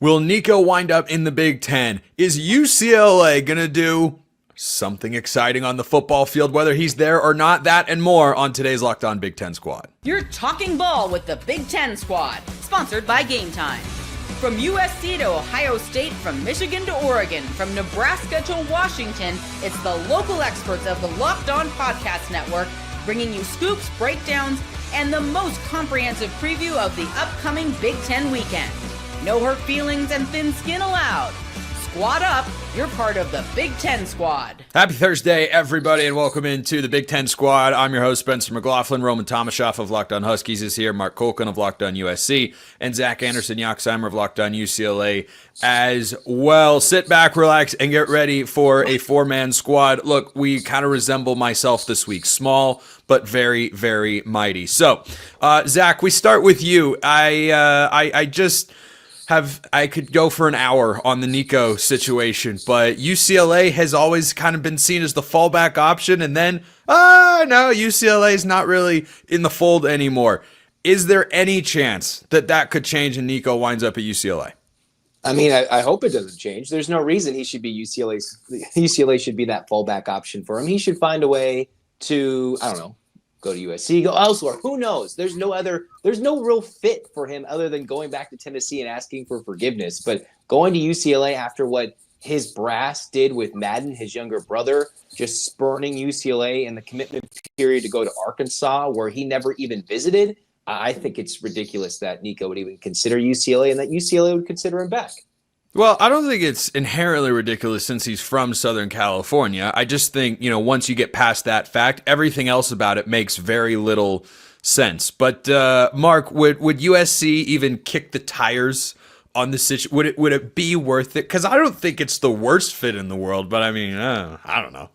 Will Nico wind up in the Big Ten? Is UCLA going to do something exciting on the football field, whether he's there or not? That and more on today's Locked On Big Ten Squad. You're talking ball with the Big Ten Squad, sponsored by Game Time. From USC to Ohio State, from Michigan to Oregon, from Nebraska to Washington, it's the local experts of the Locked On Podcast Network bringing you scoops, breakdowns, and the most comprehensive preview of the upcoming Big Ten weekend. No hurt feelings and thin skin allowed. Squad up, you're part of the Big Ten Squad. Happy Thursday, everybody, and welcome into the Big Ten Squad. I'm your host, Spencer McLaughlin. Roman Tomashoff of Locked On Huskies is here. Mark Culkin of Locked On USC. And Zach Anderson y UCLA of Locked On UCLA as well. Sit back, relax, and get ready for a four-man squad. Look, we kind of resemble myself this week. Small, but very, very mighty. So, Zach, we start with you. I could go for an hour on the Nico situation, but UCLA has always kind of been seen as the fallback option, and then, no, UCLA is not really in the fold anymore. Is there any chance that that could change and Nico winds up at UCLA? I mean, I hope it doesn't change. There's no reason he should be UCLA should be that fallback option for him. He should find a way to, I don't know, go to USC, go elsewhere. Who knows? There's no real fit for him other than going back to Tennessee and asking for forgiveness. But going to UCLA after what his brass did with Madden, his younger brother, just spurning UCLA in the commitment period to go to Arkansas, where he never even visited, I think it's ridiculous that Nico would even consider UCLA and that UCLA would consider him back. Well, I don't think it's inherently ridiculous since he's from Southern California. I just think, once you get past that fact, everything else about it makes very little sense. But Mark, would USC even kick the tires on the situation? Would it be worth it? Because I don't think it's the worst fit in the world, but I mean, I don't know.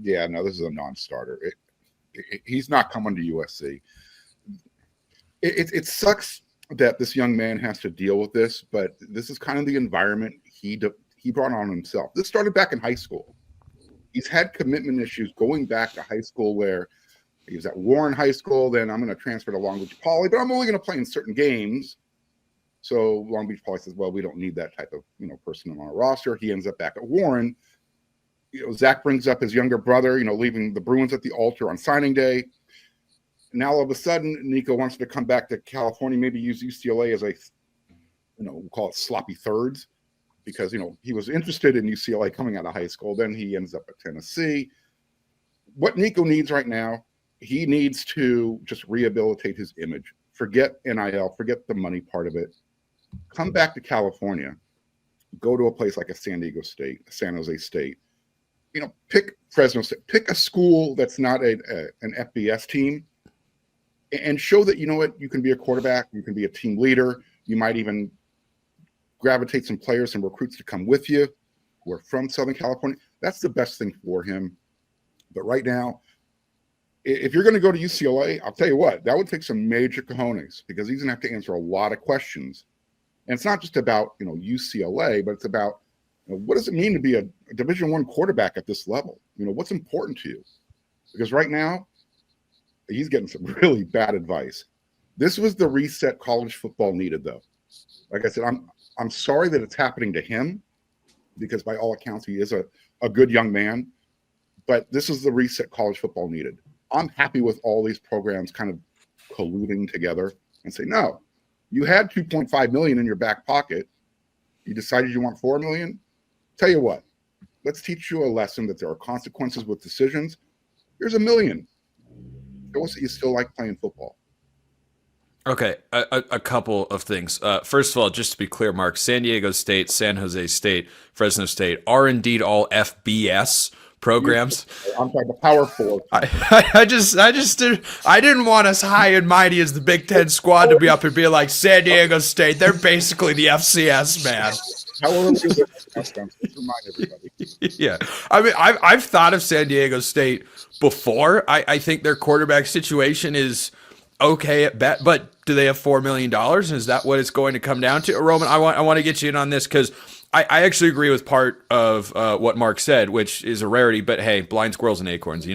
Yeah, no, this is a non-starter. He's not coming to USC. It sucks that this young man has to deal with this, but this is kind of the environment he brought on himself. This started back in high school. He's had commitment issues going back to high school, where he was at Warren High School. Then I'm going to transfer to Long Beach Poly, but I'm only going to play in certain games. So Long Beach Poly says, well, we don't need that type of person on our roster. He ends up back at Warren. Zach brings up his younger brother, leaving the Bruins at the altar on signing day. Now all of a sudden, Nico wants to come back to California, maybe use UCLA as we'll call it sloppy thirds, because, he was interested in UCLA coming out of high school. Then he ends up at Tennessee. What Nico needs right now, he needs to just rehabilitate his image. Forget NIL, forget the money part of it. Come back to California. Go to a place like a San Diego State, a San Jose State. Pick Fresno State. Pick a school that's not an FBS team. And show that, you can be a quarterback, you can be a team leader, you might even gravitate some players and recruits to come with you who are from Southern California. That's the best thing for him. But right now, if you're going to go to UCLA, I'll tell you what, that would take some major cojones, because he's going to have to answer a lot of questions. And it's not just about, UCLA, but it's about, what does it mean to be a Division I quarterback at this level? What's important to you? Because right now, he's getting some really bad advice. This was the reset college football needed, though. Like I said, I'm sorry that it's happening to him, because by all accounts, he is a good young man. But this is the reset college football needed. I'm happy with all these programs kind of colluding together and say, no, you had $2.5 million in your back pocket. You decided you want $4 million. Tell you what, let's teach you a lesson that there are consequences with decisions. Here's $1 million. Show us that you still like playing football. Okay, a couple of things. First of all, just to be clear, Mark, San Diego State, San Jose State, Fresno State are indeed all FBS programs. I'm sorry, the Power Four. I didn't want us high and mighty as the Big Ten Squad to be up and be like San Diego State. They're basically the FCS, man. How early is it? Let's remind everybody. Yeah, I mean, I've thought of San Diego State before. I think their quarterback situation is okay at best, but do they have $4 million? And is that what it's going to come down to? Roman, I want to get you in on this, because I actually agree with part of what Mark said, which is a rarity, but hey, blind squirrels and acorns,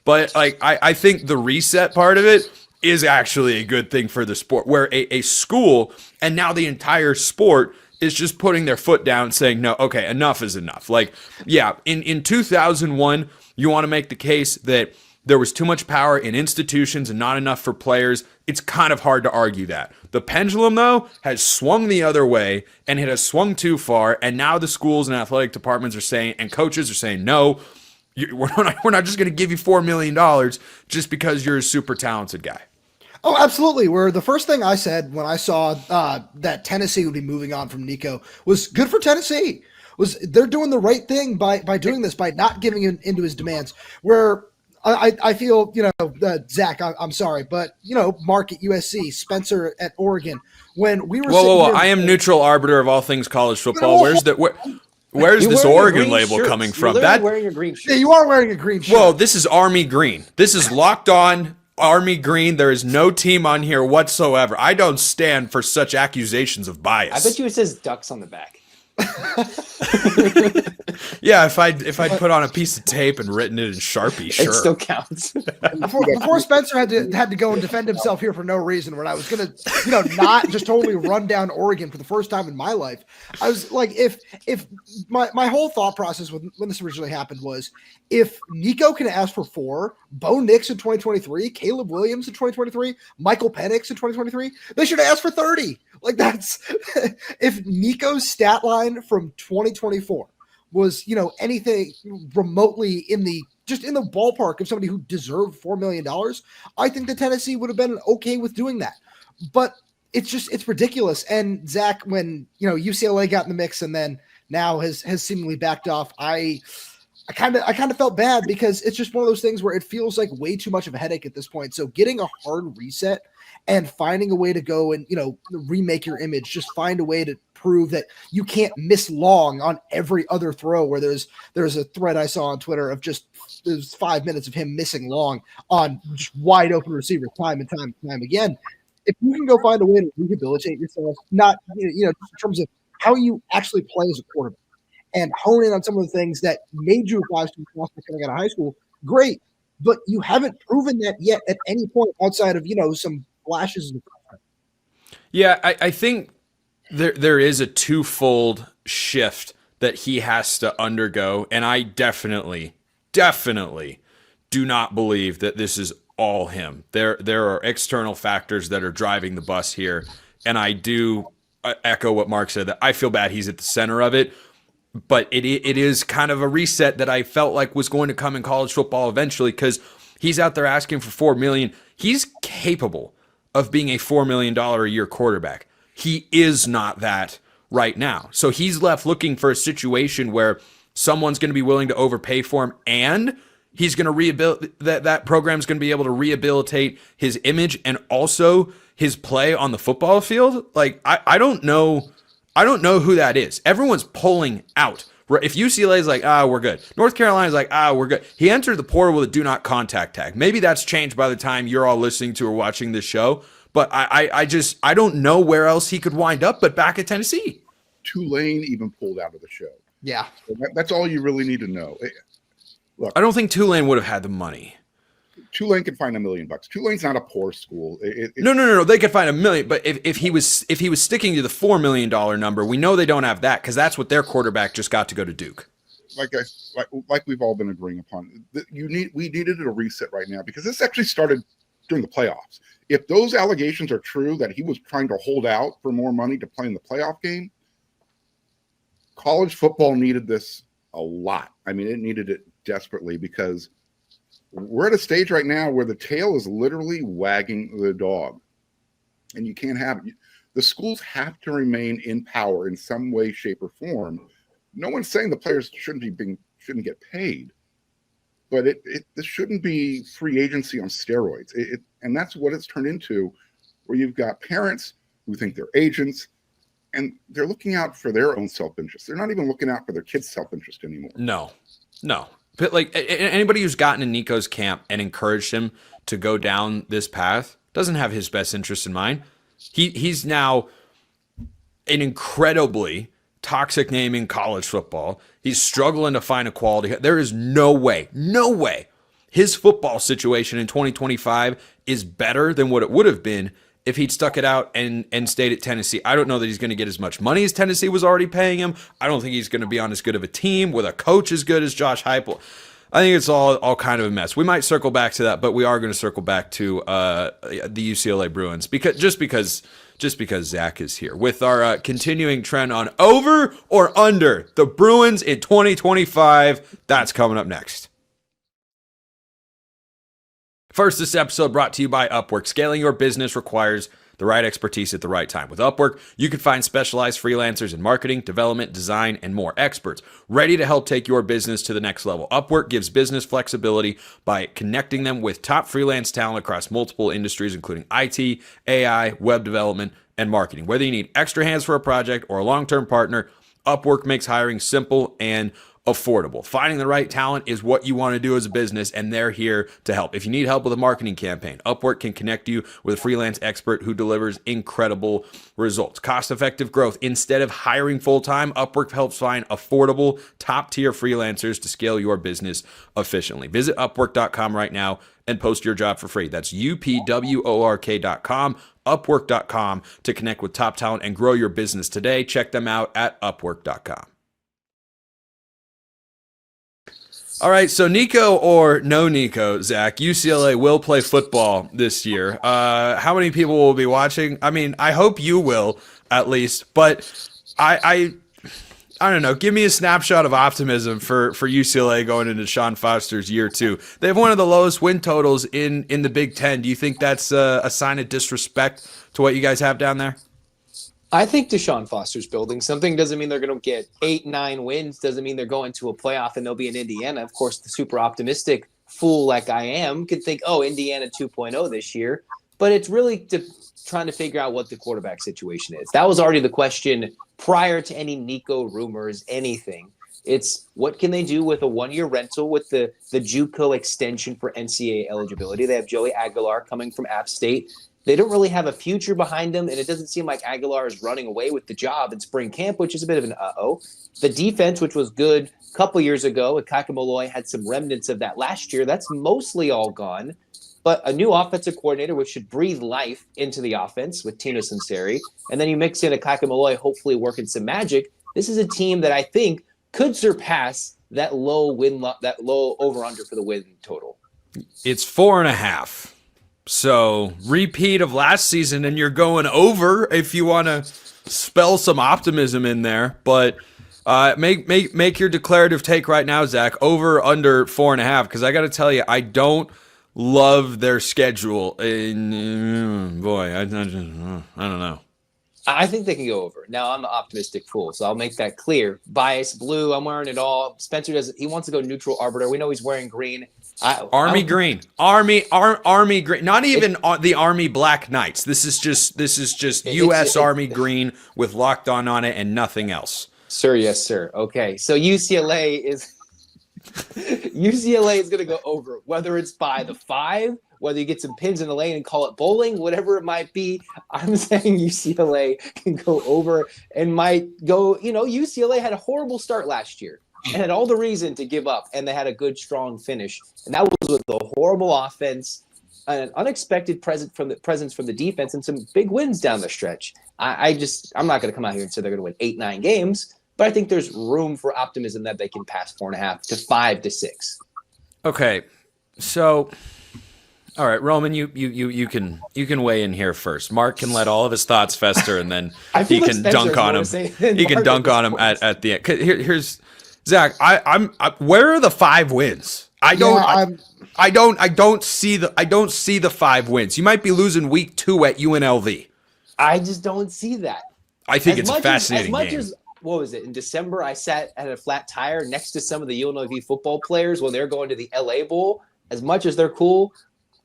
But I think the reset part of it is actually a good thing for the sport, where a school and now the entire sport is just putting their foot down and saying, no, okay, enough is enough. Like, yeah, in 2001, you want to make the case that there was too much power in institutions and not enough for players. It's kind of hard to argue that. The pendulum, though, has swung the other way, and it has swung too far, and now the schools and athletic departments are saying, and coaches are saying, no, we're not just going to give you $4 million just because you're a super talented guy. Oh, absolutely. Where the first thing I said when I saw that Tennessee would be moving on from Nico was good for Tennessee. Was they're doing the right thing by doing this, by not giving into his demands. Where I feel, Zach, I'm sorry, but, Mark at USC, Spencer at Oregon, when we were Whoa. I am neutral arbiter of all things college football. Where's this Oregon label coming from? You're wearing a green shirt. Yeah, you are wearing a green shirt. Whoa, this is Army green. This is locked on Army green. There is no team on here whatsoever. I don't stand for such accusations of bias. I bet you it says Ducks on the back. Yeah, if I'd put on a piece of tape and written it in Sharpie, sure. It still counts. Before Spencer had to go and defend himself here for no reason, when I was gonna, not just totally run down Oregon for the first time in my life, I was like, if my whole thought process when this originally happened was, if Nico can ask for 4, Bo Nix in 2023, Caleb Williams in 2023, Michael Penix in 2023, they should have asked for 30. Like, that's if Nico's stat line from 2024 was, anything remotely in the ballpark of somebody who deserved $4 million, I think the Tennessee would have been okay with doing that. But it's ridiculous. And Zach, when, UCLA got in the mix and then now has seemingly backed off, I kind of felt bad, because it's just one of those things where it feels like way too much of a headache at this point. So getting a hard reset and finding a way to go and, remake your image, just find a way to prove that you can't miss long on every other throw, where there's a thread I saw on Twitter of there's 5 minutes of him missing long on just wide open receivers time and time and time again. If you can go find a way to rehabilitate yourself, not, just in terms of how you actually play as a quarterback, and hone in on some of the things that made you a 5-star prospect coming out of high school, great. But you haven't proven that yet at any point outside of, some flashes. Yeah, I think there is a twofold shift that he has to undergo, and I definitely do not believe that this is all him. There are external factors that are driving the bus here, and I do echo what Mark said, that I feel bad he's at the center of it. But it is kind of a reset that I felt like was going to come in college football eventually, because he's out there asking for $4 million. He's capable of being a $4 million a year quarterback. He is not that right now. So he's left looking for a situation where someone's going to be willing to overpay for him, and he's going to rehabilitate that program's going to be able to rehabilitate his image and also his play on the football field. Like, I don't know who that is. Everyone's pulling out. If UCLA is like, we're good. North Carolina is like, we're good. He entered the portal with a do not contact tag. Maybe that's changed by the time you're all listening to or watching this show. But I don't know where else he could wind up but back at Tennessee. Tulane even pulled out of the show. Yeah. So that's all you really need to know. Look, I don't think Tulane would have had the money. Tulane could find $1 million. Tulane's not a poor school. No. They could find $1 million, but if he was sticking to the $4 million number, we know they don't have that, because that's what their quarterback just got to go to Duke. Like we've all been agreeing upon, we needed a reset right now, because this actually started during the playoffs. If those allegations are true that he was trying to hold out for more money to play in the playoff game, college football needed this a lot. I mean, it needed it desperately, because we're at a stage right now where the tail is literally wagging the dog, and you can't have it. The schools have to remain in power in some way, shape, or form. No one's saying the players shouldn't get paid, but this shouldn't be free agency on steroids. And that's what it's turned into, where you've got parents who think they're agents, and they're looking out for their own self-interest. They're not even looking out for their kids' self-interest anymore. No. But like, anybody who's gotten in Nico's camp and encouraged him to go down this path doesn't have his best interest in mind. He's now an incredibly toxic name in college football. He's struggling to find a quality. There is no way his football situation in 2025 is better than what it would have been if he'd stuck it out and stayed at Tennessee. I don't know that he's going to get as much money as Tennessee was already paying him. I don't think he's going to be on as good of a team with a coach as good as Josh Heupel. I think it's all kind of a mess. We might circle back to that, but we are going to circle back to the UCLA Bruins because Zach is here with our continuing trend on over or under the Bruins in 2025. That's coming up next. First, this episode brought to you by Upwork. Scaling your business requires the right expertise at the right time. With Upwork, you can find specialized freelancers in marketing, development, design, and more. Experts ready to help take your business to the next level. Upwork gives business flexibility by connecting them with top freelance talent across multiple industries, including IT, AI, web development, and marketing. Whether you need extra hands for a project or a long-term partner, Upwork makes hiring simple and affordable. Finding the right talent is what you want to do as a business, and they're here to help. If you need help with a marketing campaign, Upwork can connect you with a freelance expert who delivers incredible results. Cost-effective growth. Instead of hiring full-time, Upwork helps find affordable, top-tier freelancers to scale your business efficiently. Visit Upwork.com right now and post your job for free. That's UPWORK.com, Upwork.com to connect with top talent and grow your business today. Check them out at Upwork.com. All right, so Nico or no Nico, Zach, UCLA will play football this year. How many people will be watching? I mean, I hope you will, at least. But I don't know. Give me a snapshot of optimism for UCLA going into Deshaun Foster's year 2. They have one of the lowest win totals in the Big Ten. Do you think that's a sign of disrespect to what you guys have down there? I think Deshaun Foster's building something. Doesn't mean they're going to get 8-9 wins. Doesn't mean they're going to a playoff and they'll be in Indiana. Of course, the super optimistic fool like I am could think, oh, Indiana 2.0 this year. But it's really trying to figure out what the quarterback situation is. That was already the question prior to any Nico rumors, anything. It's what can they do with a one-year rental with the JUCO extension for NCAA eligibility. They have Joey Aguilar coming from App State. They don't really have a future behind them, and it doesn't seem like Aguilar is running away with the job in spring camp, which is a bit of an uh-oh. The defense, which was good a couple years ago, Kaka Molloy had some remnants of that last year. That's mostly all gone. But a new offensive coordinator, which should breathe life into the offense with Tino Sunseri, and then you mix in a Kaka Molloy hopefully working some magic. This is a team that I think could surpass that low over-under for the win total. It's 4.5. So repeat of last season, and you're going over if you want to spell some optimism in there. But make your declarative take right now, Zach. Over under 4.5, because I got to tell you, I don't love their schedule. Boy, I don't know. I think they can go over. Now, I'm the optimistic fool, so I'll make that clear. Bias blue, I'm wearing it all. Spencer he wants to go neutral arbiter. We know he's wearing green. Army green. Army green. Not even the Army Black Knights. This is just U.S. Army green with locked on it and nothing else. Sir, yes, sir. Okay, so UCLA is going to go over, whether it's by the 5, whether you get some pins in the lane and call it bowling, whatever it might be. I'm saying UCLA can go over and might go. UCLA had a horrible start last year and had all the reason to give up, and they had a good, strong finish. And that was with a horrible offense, an unexpected presence from the defense, and some big wins down the stretch. I'm not going to come out here and say they're going to win 8-9 games, but I think there's room for optimism that they can pass 4.5 to 5 to 6. Okay, so all right, Roman, you can weigh in here first. Mark can let all of his thoughts fester, and then he can dunk on him. He can dunk on him at the end. Here's Zach. Where are the 5 wins? I don't see the 5 wins. You might be losing week 2 at UNLV. I just don't see that. I think it's a fascinating game. What was it? In December, I sat at a flat tire next to some of the UNLV football players when they're going to the LA Bowl. As much as they're cool,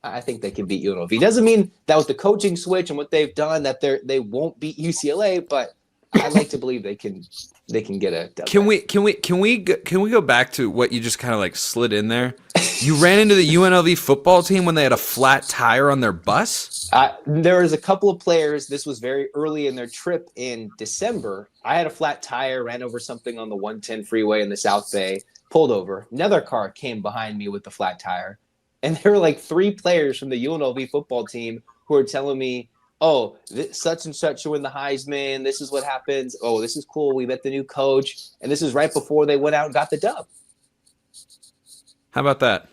I think they can beat UNLV. Doesn't mean that with the coaching switch and what they've done that they won't beat UCLA, but I'd like to believe they can get a W. Can we go back to what you just kind of like slid in there? You ran into the UNLV football team when they had a flat tire on their bus? There was a couple of players. This was very early in their trip in December. I had a flat tire, ran over something on the 110 freeway in the South Bay, pulled over. Another car came behind me with the flat tire. And there were like 3 players from the UNLV football team who were telling me oh, such and such will win the Heisman. This is what happens. Oh, this is cool. We met the new coach. And this is right before they went out and got the dub. How about that?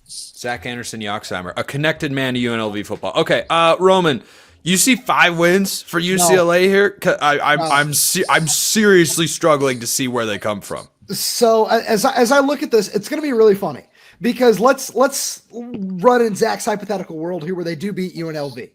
Zach Anderson y UCLA, a connected man to UNLV football. Okay, Roman, you see 5 wins for UCLA here? I'm seriously struggling to see where they come from. So as I look at this, it's going to be really funny because let's run in Zach's hypothetical world here where they do beat UNLV.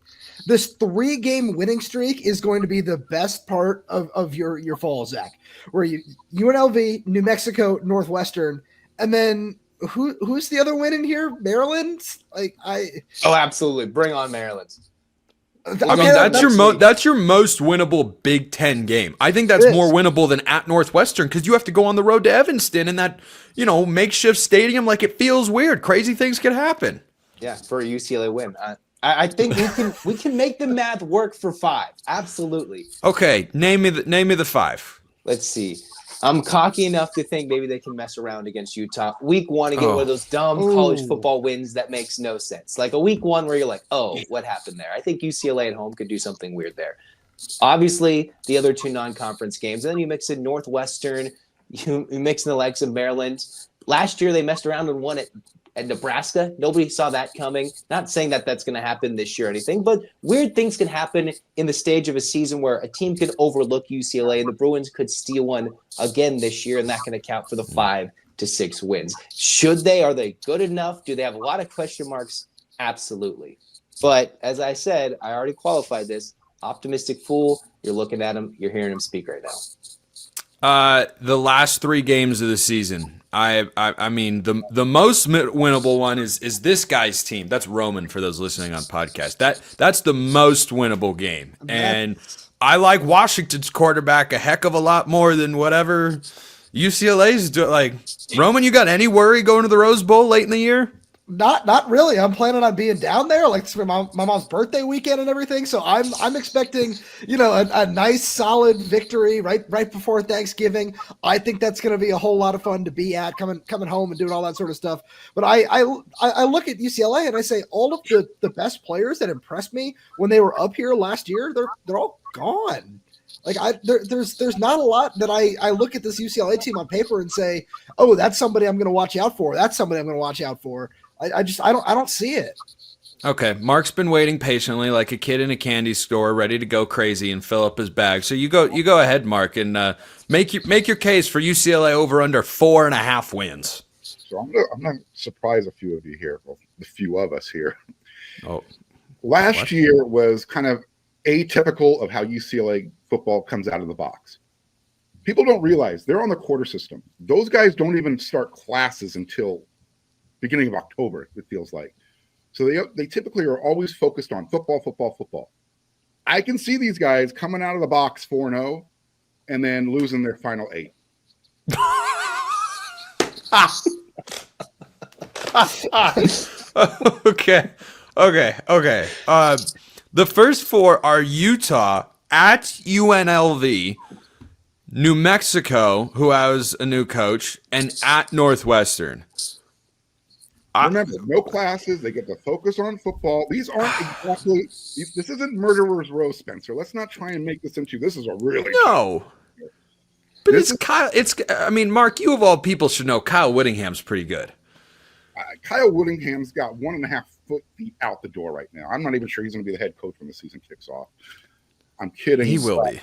This 3-game winning streak is going to be the best part of your fall, Zach, where UNLV, New Mexico, Northwestern, and then who's the other win in here? Maryland? Oh, absolutely. Bring on Maryland. I mean, that's your most winnable Big Ten game. I think that's more winnable than at Northwestern because you have to go on the road to Evanston in that, makeshift stadium. Like, it feels weird. Crazy things could happen. Yeah, for a UCLA win. I think we can make the math work for 5. Absolutely. Okay, name me the 5. Let's see. I'm cocky enough to think maybe they can mess around against Utah. Week 1 and get one of those dumb college football wins that makes no sense. Like a week 1 where you're like, oh, what happened there? I think UCLA at home could do something weird there. Obviously, the other 2 non-conference games. And then you mix in Northwestern. You mix in the likes of Maryland. Last year, they messed around and won at Nebraska. Nobody saw that coming. Not saying that that's going to happen this year or anything, but weird things can happen in the stage of a season where a team could overlook UCLA and the Bruins could steal one again this year, and that can account for the 5 to 6 wins. Should they? Are they good enough? Do they have a lot of question marks? Absolutely. But as I said, I already qualified this. Optimistic fool. You're looking at him. You're hearing him speak right now. The last 3 games of the season. I mean, the most winnable one is this guy's team. That's Roman for those listening on podcast. That's the most winnable game. And I like Washington's quarterback a heck of a lot more than whatever UCLA's doing. Like, Roman, you got any worry going to the Rose Bowl late in the year? Not really. I'm planning on being down there, like it's my mom's birthday weekend and everything. So I'm expecting, a nice solid victory right before Thanksgiving. I think that's going to be a whole lot of fun to be at, coming home and doing all that sort of stuff. But I look at UCLA and I say all of the best players that impressed me when they were up here last year, they're all gone. Like there's not a lot that I look at this UCLA team on paper and say, oh, that's somebody I'm going to watch out for. That's somebody I'm going to watch out for. I don't see it. Okay, Mark's been waiting patiently like a kid in a candy store, ready to go crazy and fill up his bag. So you go ahead, Mark, and make your case for UCLA over under 4.5 wins. So I'm going to surprise a few of you here, well, the few of us here. Oh, last year was kind of atypical of how UCLA football comes out of the box. People don't realize they're on the quarter system. Those guys don't even start classes until beginning of October, it feels like. So they typically are always focused on football. I can see these guys coming out of the box 4-0 and then losing their final 8. Okay. The first 4 are Utah, at UNLV, New Mexico, who has a new coach, and at Northwestern. Remember, no classes. They get to focus on football. These aren't exactly. This isn't Murderer's Row, Spencer. Let's not try and make this into. This is a really no. But it's Kyle. I mean, Mark, you of all people should know Kyle Whittingham's pretty good. Kyle Whittingham's got 1.5 feet out the door right now. I'm not even sure he's going to be the head coach when the season kicks off. I'm kidding. He will be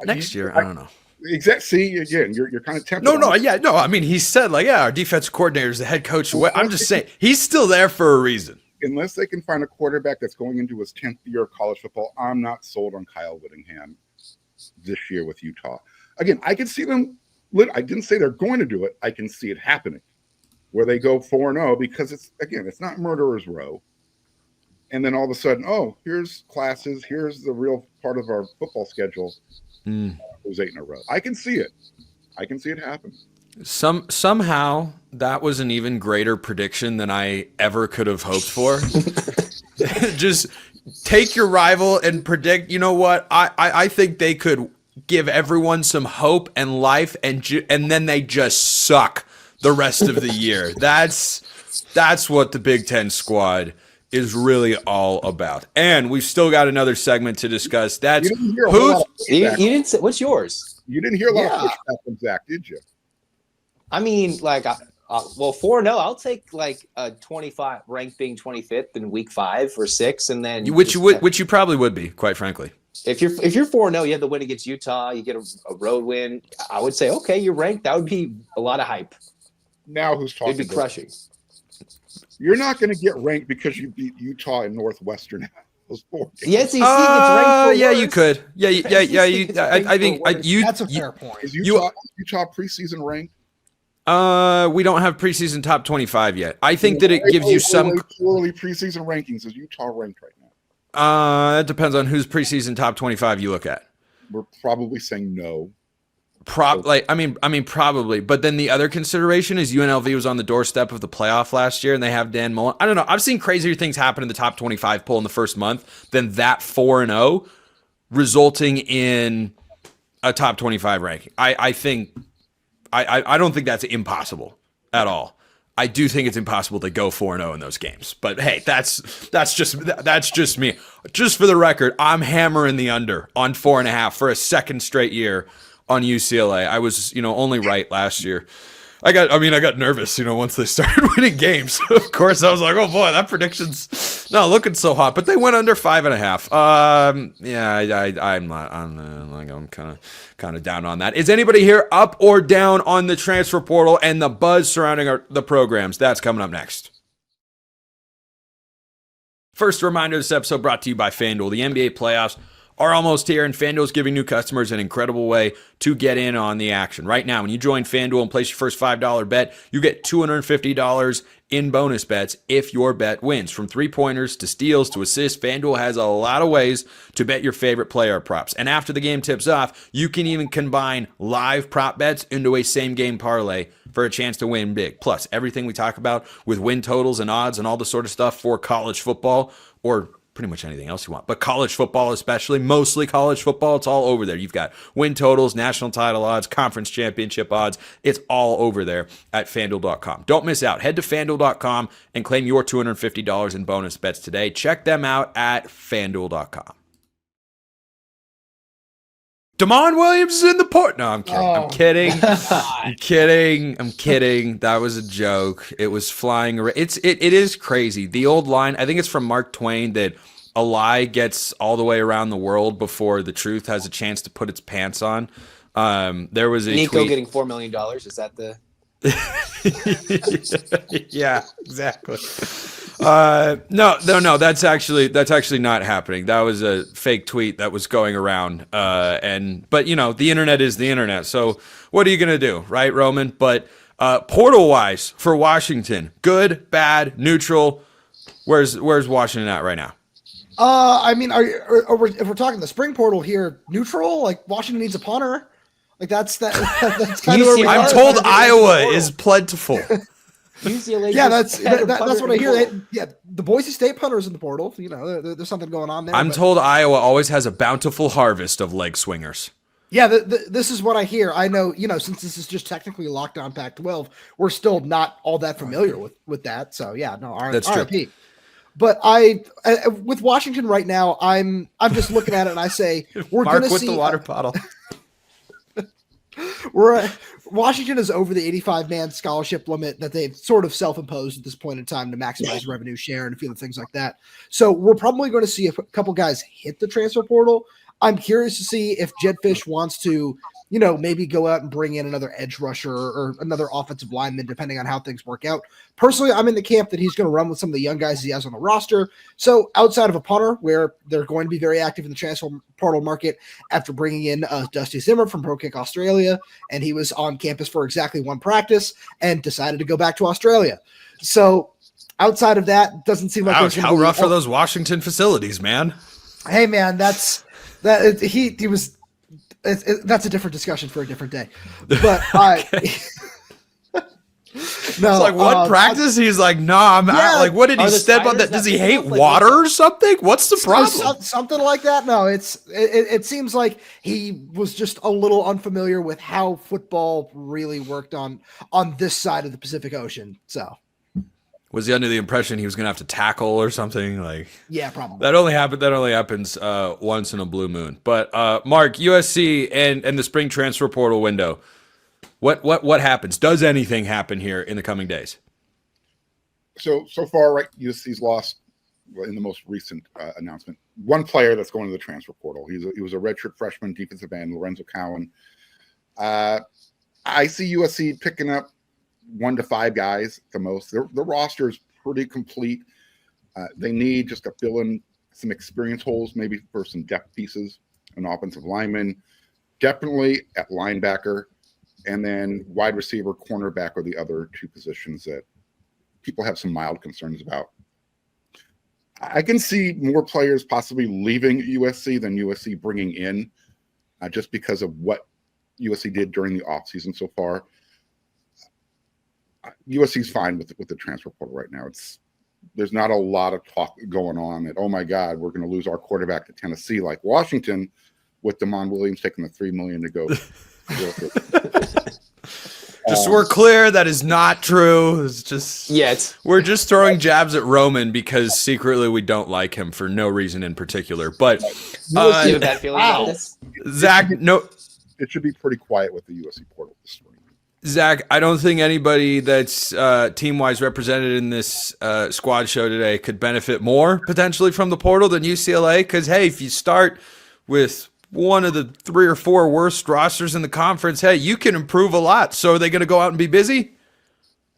next year. I don't know. Exactly. See, again, you're kind of tempted. No. I mean, he said our defense coordinator is the head coach. I'm just saying he's still there for a reason. Unless they can find a quarterback that's going into his 10th year of college football, I'm not sold on Kyle Whittingham this year with Utah. Again, I can see them. I didn't say they're going to do it. I can see it happening where they go 4-0 because it's not Murderer's Row. And then all of a sudden, here's classes. Here's the real part of our football schedule. It 8 in a row. I can see it. I can see it happen. Somehow that was an even greater prediction than I ever could have hoped for. Just take your rival and predict. You know what? I think they could give everyone some hope and life, and then they just suck the rest of the year. That's what the Big Ten squad is really all about. And we've still got another segment to discuss. That's You didn't hear a whole lot of You pushback. didn't say, what's yours? You didn't hear a lot Yeah. of pushback from Zach, did you? I mean, like, well, 4-0, I'll take like a 25 ranked being 25th in week 5 or 6, and then which you probably would be, quite frankly. If you're 4-0, you have the win against Utah, you get a road win. I would say, okay, you're ranked. That would be a lot of hype. Now who's talking? It'd be crushing. You're not going to get ranked because you beat Utah and Northwestern. Those 4 games. The SEC gets ranked for yeah, worse. you could. Yeah, I think That's a fair point. Is Utah preseason ranked? we don't have preseason top 25 yet. I think that it gives you some early preseason rankings. Is Utah ranked right now? It depends on whose preseason top 25 you look at. We're probably saying no. Probably. But then the other consideration is UNLV was on the doorstep of the playoff last year, and they have Dan Mullen. I don't know. I've seen crazier things happen in the top 25 poll in the first month than that 4-0, resulting in a top 25 ranking. I think I don't think that's impossible at all. I do think it's impossible to go 4-0 in those games. But hey, that's just me. Just for the record, I'm hammering the under on 4.5 for a second straight year on UCLA. I was, only right last year. I got nervous, once they started winning games. Of course, I was like, oh boy, that prediction's not looking so hot. But they went under 5.5. I'm kind of down on that. Is anybody here up or down on the transfer portal and the buzz surrounding the programs? That's coming up next. First, a reminder: this episode brought to you by FanDuel. The NBA playoffs are almost here, and FanDuel is giving new customers an incredible way to get in on the action. Right now, when you join FanDuel and place your first $5 bet, you get $250 in bonus bets if your bet wins. From three-pointers to steals to assists, FanDuel has a lot of ways to bet your favorite player props. And after the game tips off, you can even combine live prop bets into a same-game parlay for a chance to win big. Plus, everything we talk about with win totals and odds and all the sort of stuff for college football, or pretty much anything else you want, but college football especially, mostly college football, it's all over there. You've got win totals, national title odds, conference championship odds. It's all over there at FanDuel.com. Don't miss out. Head to FanDuel.com and claim your $250 in bonus bets today. Check them out at FanDuel.com. Damon Williams is in the port. No, I'm kidding. I'm kidding. I'm kidding. That was a joke. It was flying around. It is crazy. The old line, I think it's from Mark Twain, that a lie gets all the way around the world before the truth has a chance to put its pants on. There was a Nico tweet. getting $4 million. Is that the? Yeah, exactly. No. That's actually not happening. That was a fake tweet that was going around. But the internet is the internet. So what are you gonna do, right, Roman? But portal wise for Washington, good, bad, neutral. Where's Washington at right now? If we're talking the spring portal here, neutral. Like Washington needs a punter. Like that's kind of where we I'm are. told Iowa is plentiful. UCLA. Yeah, that's what I hear. The Boise State punter's in the portal. There's something going on there. I'm told Iowa always has a bountiful harvest of leg swingers. Yeah, this is what I hear. I know, since this is just technically locked on Pac-12, we're still not all that familiar with that. So yeah, no, that's true. RIP. But with Washington right now, I'm just looking at it and I say we're going to see the water bottle. Washington is over the 85-man scholarship limit that they've sort of self-imposed at this point in time to maximize revenue share and a few other things like that. So we're probably going to see a couple guys hit the transfer portal. I'm curious to see if Jed Fish wants to, maybe go out and bring in another edge rusher or another offensive lineman, depending on how things work out. Personally, I'm in the camp that he's going to run with some of the young guys he has on the roster. So outside of a punter, where they're going to be very active in the transfer portal market after bringing in Dusty Zimmer from Pro Kick Australia, and he was on campus for exactly one practice and decided to go back to Australia. So outside of that, doesn't seem like Ouch, how rough are those Washington facilities, man? Hey, man, that's a different discussion for a different day. But no, it's like one practice. He's like, nah, I'm out. Like, what did he step on that? Does he hate water or something? What's the problem? Something like that. No, it seems like he was just a little unfamiliar with how football really worked on this side of the Pacific Ocean. So Was he under the impression he was going to have to tackle or something? Like, Yeah, probably. that only happens once in a blue moon. But Mark, USC and the spring transfer portal window. What happens? Does anything happen here in the coming days? So far, right, USC's lost in the most recent announcement. One player that's going to the transfer portal. He was a redshirt freshman defensive end, Lorenzo Cowan. I see USC picking up 1 to 5 guys at the most. The roster is pretty complete. They need just to fill in some experience holes, maybe for some depth pieces, an offensive lineman, definitely at linebacker, and then wide receiver, cornerback are the other 2 positions that people have some mild concerns about. I can see more players possibly leaving USC than USC bringing in, just because of what USC did during the offseason so far. USC's fine with the transfer portal right now. There's not a lot of talk going on that, oh my God, we're going to lose our quarterback to Tennessee like Washington, with Damon Williams taking the $3 million to go. Just so we're clear, that is not true. It's just we're just throwing jabs at Roman because secretly we don't like him for no reason in particular. But you have a bad feeling about this? Zach, it should be pretty quiet with the USC portal this spring. Zach, I don't think anybody that's team-wise represented in this squad show today could benefit more potentially from the portal than UCLA. Because, hey, if you start with one of the 3 or 4 worst rosters in the conference, hey, you can improve a lot. So are they going to go out and be busy?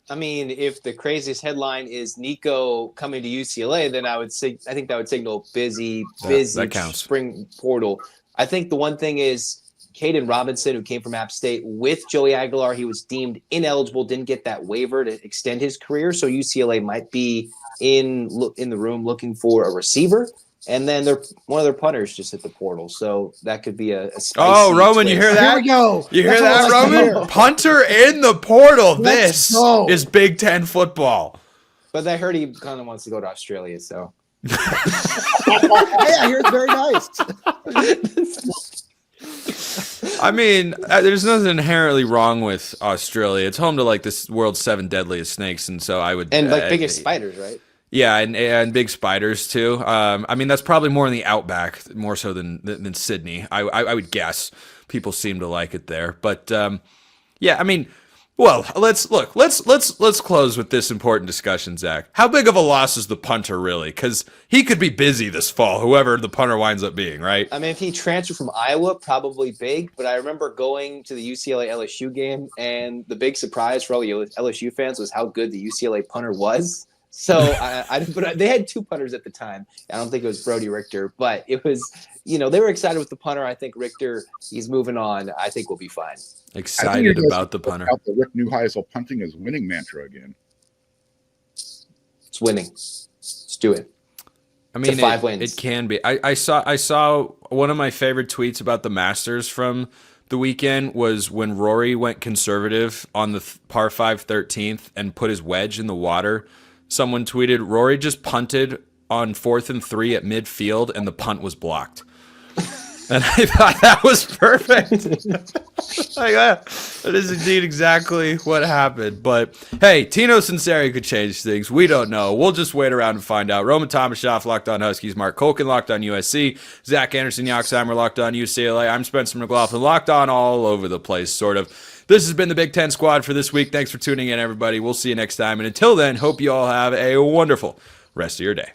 I mean, if the craziest headline is Nico coming to UCLA, then I think that would signal busy that counts. Spring portal. I think the one thing is Caden Robinson, who came from App State with Joey Aguilar, he was deemed ineligible, didn't get that waiver to extend his career. So UCLA might be in the room looking for a receiver. And then one of their punters just hit the portal. So that could be a spicy Roman, twist. you hear that? Here we go. You hear That's that, what I like to Roman? hear. Punter in the portal. Let's This go. is Big Ten football. But I heard he kind of wants to go to Australia. So Hey, I hear it's very nice. I mean, there's nothing inherently wrong with Australia. It's home to like this world's 7 deadliest snakes, and so I would biggest spiders, right? Yeah, and big spiders too. I mean, that's probably more in the outback, more so than Sydney. I would guess. People seem to like it there, but yeah. I mean, well, let's close with this important discussion, Zach. How big of a loss is the punter really? Because he could be busy this fall, whoever the punter winds up being, right? I mean, if he transferred from Iowa, probably big. But I remember going to the UCLA LSU game, and the big surprise for all the LSU fans was how good the UCLA punter was. So but they had 2 punters at the time. I don't think it was Brody Richter, but it was, they were excited with the punter. I think Richter, he's moving on. I think we'll be fine. Excited about the punter. The Rick Neuheisel punting is winning mantra again. It's winning. Let's do it. I mean, 5 wins. It can be. I saw one of my favorite tweets about the Masters from the weekend was when Rory went conservative on the par 5 13th and put his wedge in the water. Someone tweeted, Rory just punted on 4th and 3 at midfield, and the punt was blocked. And I thought that was perfect. Like, that is indeed exactly what happened. But, hey, Tino Sinceri could change things. We don't know. We'll just wait around and find out. Roman Tomashoff, Locked on Huskies. Mark Culkin, Locked on USC. Zach Anderson y UCLA, Locked on UCLA. I'm Spencer McLaughlin, Locked on all over the place, sort of. This has been the Big Ten Squad for this week. Thanks for tuning in, everybody. We'll see you next time. And until then, hope you all have a wonderful rest of your day.